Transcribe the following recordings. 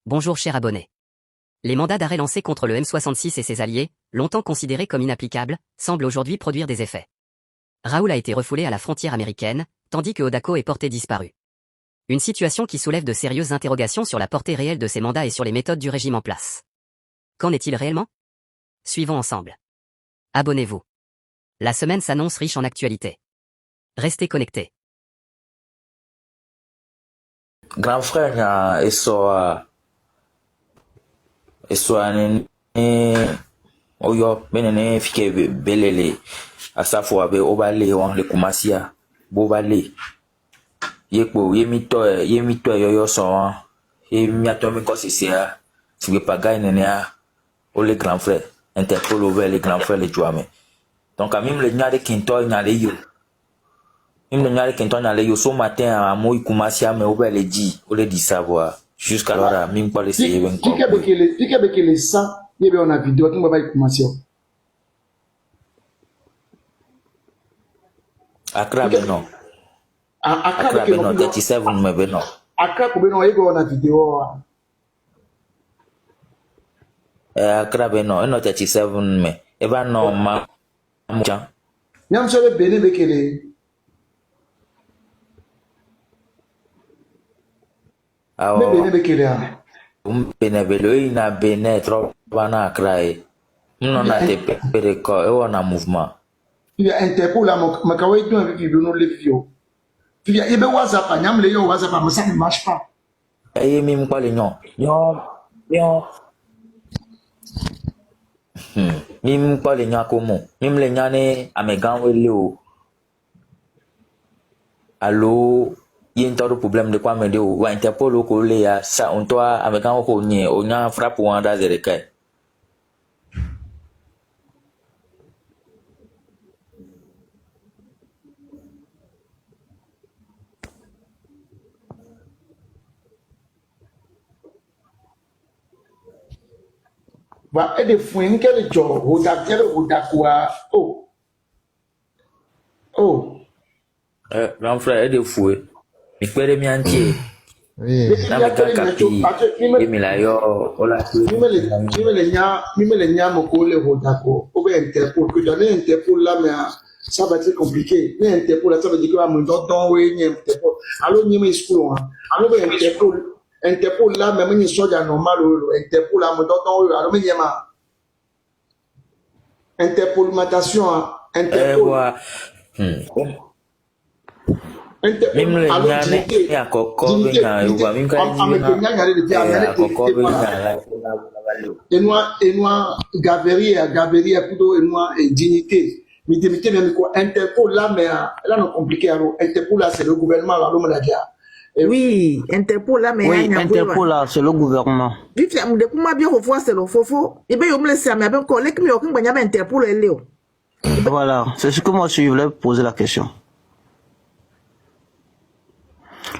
Bonjour cher abonné. Les mandats d'arrêt lancés contre le M66 et ses alliés, longtemps considérés comme inapplicables, semblent aujourd'hui produire des effets. Raoul a été refoulé à la frontière américaine, tandis que Odako est porté disparu. Une situation qui soulève de sérieuses interrogations sur la portée réelle de ces mandats et sur les méthodes du régime en place. Qu'en est-il réellement? Suivons ensemble. Abonnez-vous. La semaine s'annonce riche en actualités. Restez connectés. Grand frère nya eswa ni oyo benene fike belele asafo abe obale wan le kumasia bobale yekpo yemito yoyo so wan miato mi ko sisia sibe pagai nene o le grand frère interpol over les grands frères les jouame donc même le nya de kinto nya le yo même le nya de kinto nya le yo so matin à moi kumasia me over le dit o le dit savoir jusqu'à l'heure même pas essayer ben quoi Fika bekele ça yebe on a vidéo qui va commencer Accra beno Accra beno 37 me beno Accra ko beno yebe on a vidéo Accra beno no 37 me e ba no ma mucha nyam so be bene bekele awo bene bekele bene belo ina bene trop bana Accra e no na te pere ko e wona mouvement il y a Interpol là makawe tu avec vidéo no le vio il y a yebe WhatsApp nyam le yo WhatsApp mais ça ne marche pas e mi mpa le nyon mi mpa le nyon komo mi le nyane amegan wele o allo yen todo problème de quoi me de o wa Interpol ko le ya sa on toi amegan ko nye o nya frappe wanda zere kai va et de fouin quel job hoda quoi oh grand frère de foué mi pere mi antie Oui. na me ka kapi e mi la yo ola Mime le nya moko le hoda ko o be Interpol que dans Interpol là mais ça va être compliqué mais Interpol là ça veut dire que va me don we ni Interpol allo ni me school allo be Interpol là même ni soja normal Interpol là me don we allo me nyama Interpolmatation Interpol mim le nyane ya kokko be nya yo ba mim ka Enoi Gaberie kudo enoi dignité mi dignité même quoi Interpol là mais là non compliqué alors Interpol là c'est le gouvernement là l'homme là dia oui Interpol là mais oui Interpol là c'est le gouvernement vite am de kuma bien revoir c'est le fofo et ben yo me laisser mais ben ko lek mi o kin gbanya Interpol ele o voilà c'est ce que moi je voulais poser la question.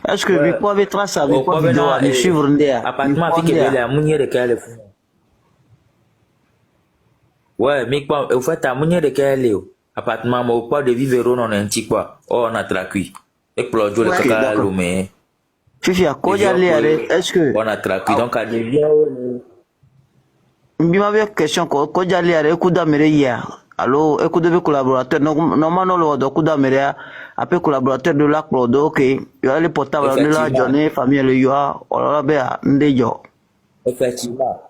Est-ce que vous pouvez tracer avec quoi vidéo à suivre Ndea? Appartement fi ke bela munye de kale fu. Ouais, mais quoi au fait ta munye de kale o. Appartement mo pas de vivre non un petit quoi. Oh on a traqué. Et pour le kaka lo mais. Fifi a quoi aller est-ce que on a traqué donc à bien Bima bien question ko jali are ku da mere ya. Allo e ku de collaborateur normalement le do ku da mere après collaborateur de la Claude OK il y a les portables de la journée famille le yo on be ndejo effectivement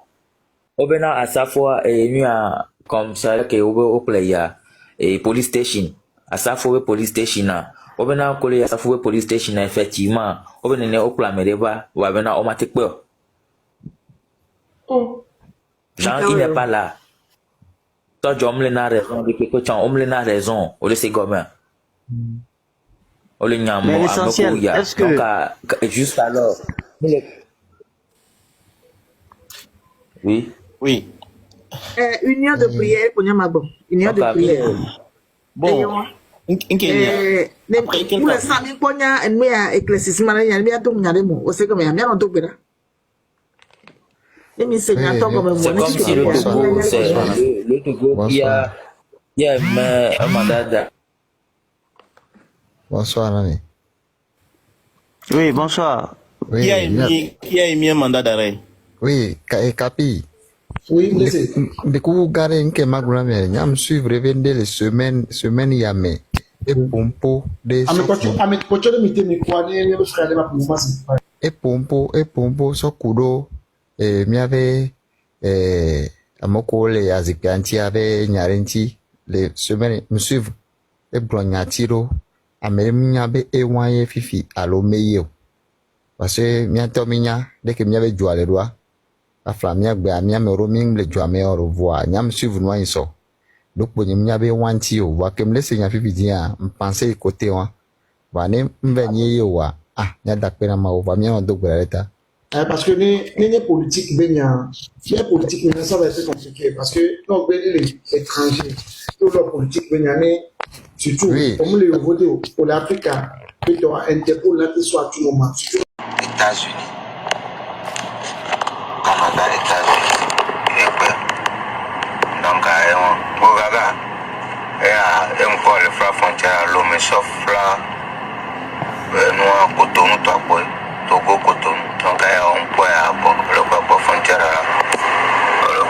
obena asafo e nua comme ça que au player et police station asafo police station na obena ko le asafo police station effectivement obena ne okla mereba wa bena o matik pe Jean il n'est pas là. Toi, tu as raison. Depuis que tu as raison. Au lieu de gomme. Au lieu de mais l'essentiel, est-ce que... Donc, juste alors. Oui. Oui. union de prière pour nyama bon union de prière bon pour le sami ponya en mea éclaircissement ya mea to nyare mo o se comme ya mea non to bera et mi seigneur to comme c'est comme si le Togo c'est le Togo il y a un mandat. Bonsoir Nani. Oui, bonsoir. Oui, Qui a émis un mandat d'arrêt? Oui, Capi. Oui, me laissez. De coup, garder que ma grand-mère, nous suivre les semaines yamé. Et pompo, des Ame pocho de mite mi kwa ne me frère de ma pour moi c'est pas. et pompo, so kudo, miave, amoko le azikanti ave nyarenti, les semaines, me suivre, et blonyatiro, ame miabe e wanye fifi, alo meyo. Parce que miato minya, dès que miave joué doigt, afla miagbe, miame roaming le jouame au revoir, nyam suivre moi iso. Donc, bon, miabe wanti yo, wa kem lese nya fifi dia, m'penser côté wa. Wa ne mvenye yo wa, nya dakpe na ma wa, miya ndo gwereta. Parce que les politiques, les politiques, ça va être compliqué. Parce que non, les étrangers, toute leur politique, surtout, Oui. comme les voter pour l'Afrique, puis tu as Interpol là qui soit à tout moment. États-Unis, Canada, États-Unis, et puis, donc, on regarde, et encore le frère frontière, l'homme sauf là, nous en Cotonou, Togo, Cotonou, donc, on peut avoir le frontière là, par la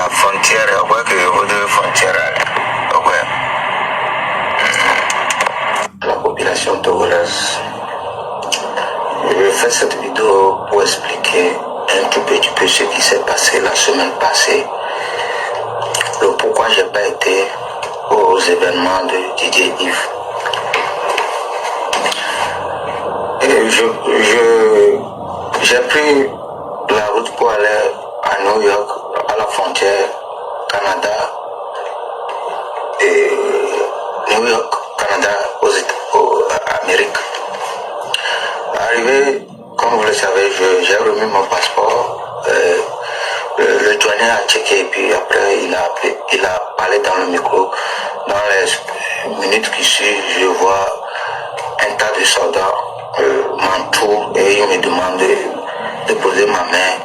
frontière, que frontière. La population togolaise. Je fais cette vidéo pour expliquer un tout petit peu ce qui s'est passé la semaine passée, le pourquoi j'ai pas été aux événements de Didier Yves. Et j'ai pris la route pour aller à New York, à la frontière Canada et New York, Canada, aux Amériques. Arrivé, comme vous le savez, j'ai remis mon passeport. Le douanier a checké et puis après il a parlé dans le micro. Dans les minutes qui suivent, je vois un tas de soldats m'entourent et ils me demandent de poser ma main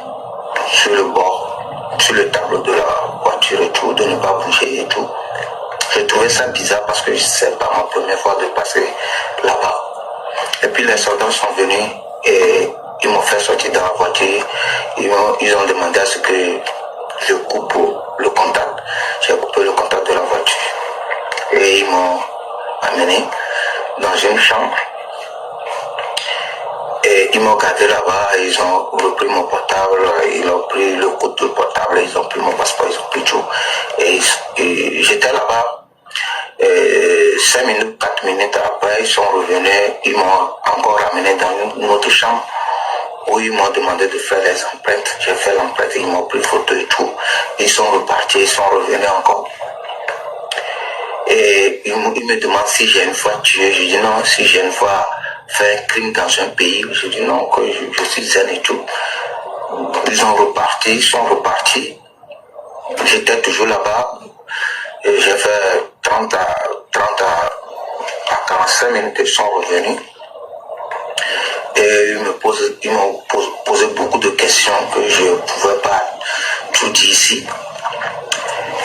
sur le bord, sur le tableau de la voiture et tout, de ne pas bouger et tout. J'ai trouvé ça bizarre parce que c'est pas ma première fois de passer là-bas. Et puis les soldats sont venus et ils m'ont fait sortir dans la voiture. Ils ont demandé à ce que je coupe le contact. J'ai coupé le contact de la voiture. Et ils m'ont amené dans une chambre. Et ils m'ont gardé là-bas, ils ont repris mon portable, ils ont pris le code du portable, ils ont pris mon passeport, ils ont pris tout. Et j'étais là-bas. 5 minutes, 4 minutes après, ils sont revenus, ils m'ont encore ramené dans une autre chambre où ils m'ont demandé de faire les empreintes. J'ai fait l'empreinte, ils m'ont pris photo et tout. Ils sont repartis, ils sont revenus encore. Et ils me demandent si j'ai une fois tué. Je dis non, si j'ai une fois fait un crime dans un pays. Je dis non, que je suis zen et tout. Ils sont repartis. J'étais toujours là-bas. Et j'ai fait 30 à 45 minutes, ils sont revenus. Et ils m'ont posé beaucoup de questions que je ne pouvais pas tout dire ici.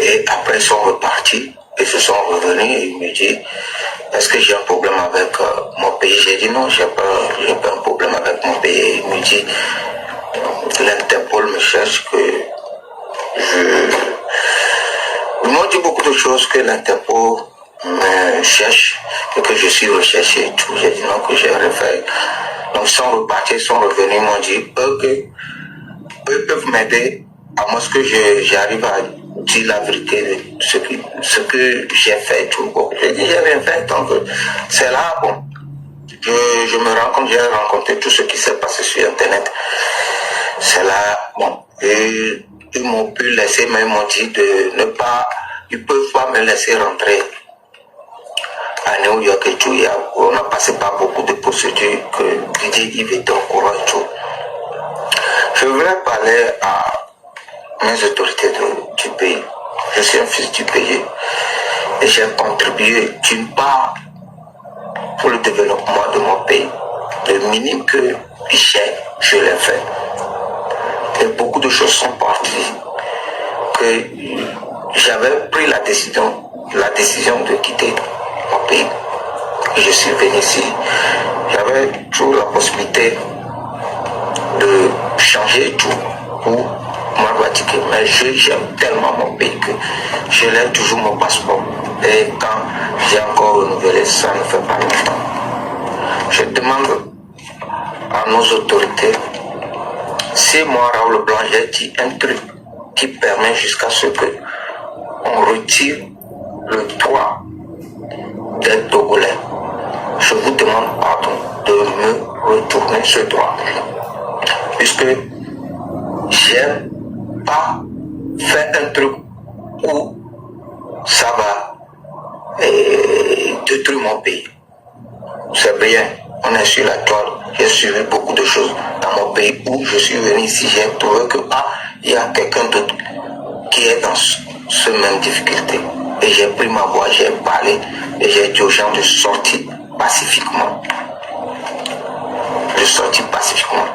Et après, ils sont repartis. Ils se sont revenus et ils me disent, est-ce que j'ai un problème avec mon pays? J'ai dit non, j'ai pas un problème avec mon pays. Ils me disent, l'Interpol me cherche, que ils m'ont dit beaucoup de choses, que l'Interpol me cherche et que je suis recherché et tout. J'ai dit non, que j'ai rien fait. Donc ils sont repartis, ils sont revenus, ils m'ont dit ok, eux peuvent m'aider à moins que j'arrive à dire la vérité de ce que j'ai fait et tout. Bon, j'ai dit j'ai rien fait, donc c'est là, bon, je me rends compte, j'ai rencontré tout ce qui s'est passé sur internet. C'est là, bon, Et ils m'ont pu laisser, mais ils m'ont dit de ne pas, ils peuvent pas me laisser rentrer à New York et tout. On a passé par beaucoup de procédures que DJ Yves était au courant et tout. Je voulais parler à mes autorités du pays. Je suis un fils du pays et j'ai contribué d'une part pour le développement de mon pays. Le minimum que j'ai, je l'ai fait. Et beaucoup de choses sont parties que j'avais pris la décision de quitter mon pays. Je suis venu ici. J'avais toujours la possibilité de changer tout pour m'abattre. Mais j'aime tellement mon pays que je l'ai toujours mon passeport. Et quand j'ai encore renouvelé, ça ne fait pas longtemps. Je demande à nos autorités, si moi, Raoul Blanc, j'ai dit un truc qui permet jusqu'à ce que on retire le droit d'être Togolais, je vous demande pardon de me retourner ce droit. Puisque j'ai pas fait un truc où ça va détruire mon pays. C'est bien, on est sur la toile. J'ai suivi beaucoup de choses dans mon pays où je suis venu ici. J'ai trouvé que il y a quelqu'un d'autre qui est dans ce même difficulté. Et j'ai pris ma voix, j'ai parlé et j'ai dit aux gens de sortir pacifiquement. De sortir pacifiquement.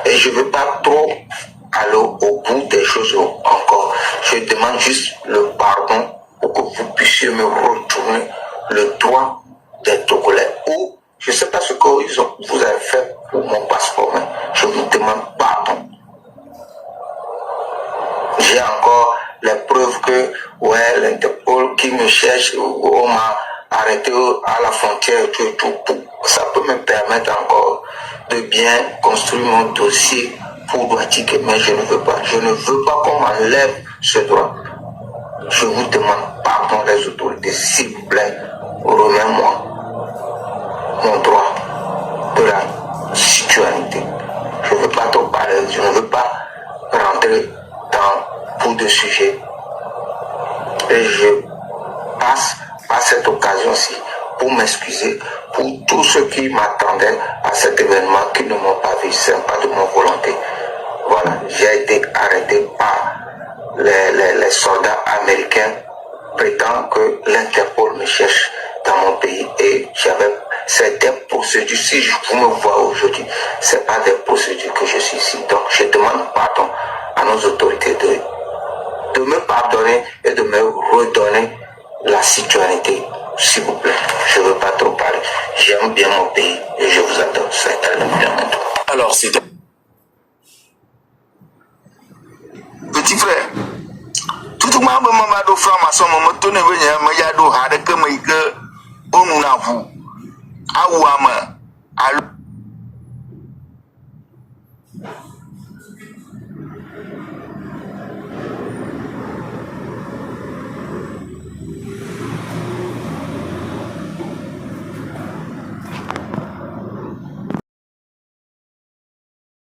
Et je ne veux pas trop aller au bout des choses encore. Je demande juste le pardon pour que vous puissiez me retourner le droit d'être Togolais. Ou je ne sais pas ce que vous avez fait pour mon passeport, mais je vous demande pardon. J'ai encore les preuves que l'Interpol qui me cherche, on m'a arrêté à la frontière et tout. Ça peut me permettre encore de bien construire mon dossier pour Douatik, mais je ne veux pas. Je ne veux pas qu'on m'enlève ce droit. Je vous demande pardon les autorités, s'il vous plaît, remets-moi mon droit de la citoyenneté. Je ne veux pas trop parler, je ne veux pas rentrer dans beaucoup de sujets. Et je passe par cette occasion-ci pour m'excuser pour tous ceux qui m'attendaient à cet événement qui ne m'ont pas vu, c'est pas de mon volonté. Voilà, j'ai été arrêté par les soldats américains prétendant que l'Interpol me cherche dans mon pays et c'est des procédures. Si vous me voyez aujourd'hui, c'est pas des procédures que je suis ici. Donc je demande pardon à nos autorités de me pardonner et de me redonner la citoyenneté, s'il vous plaît. Je ne veux pas trop parler. J'aime bien mon pays et je vous adore. C'est évidemment. Alors, c'est... Petit frère, tout le monde m'a dit franc-maçon, m'a donné venir, m'a dit,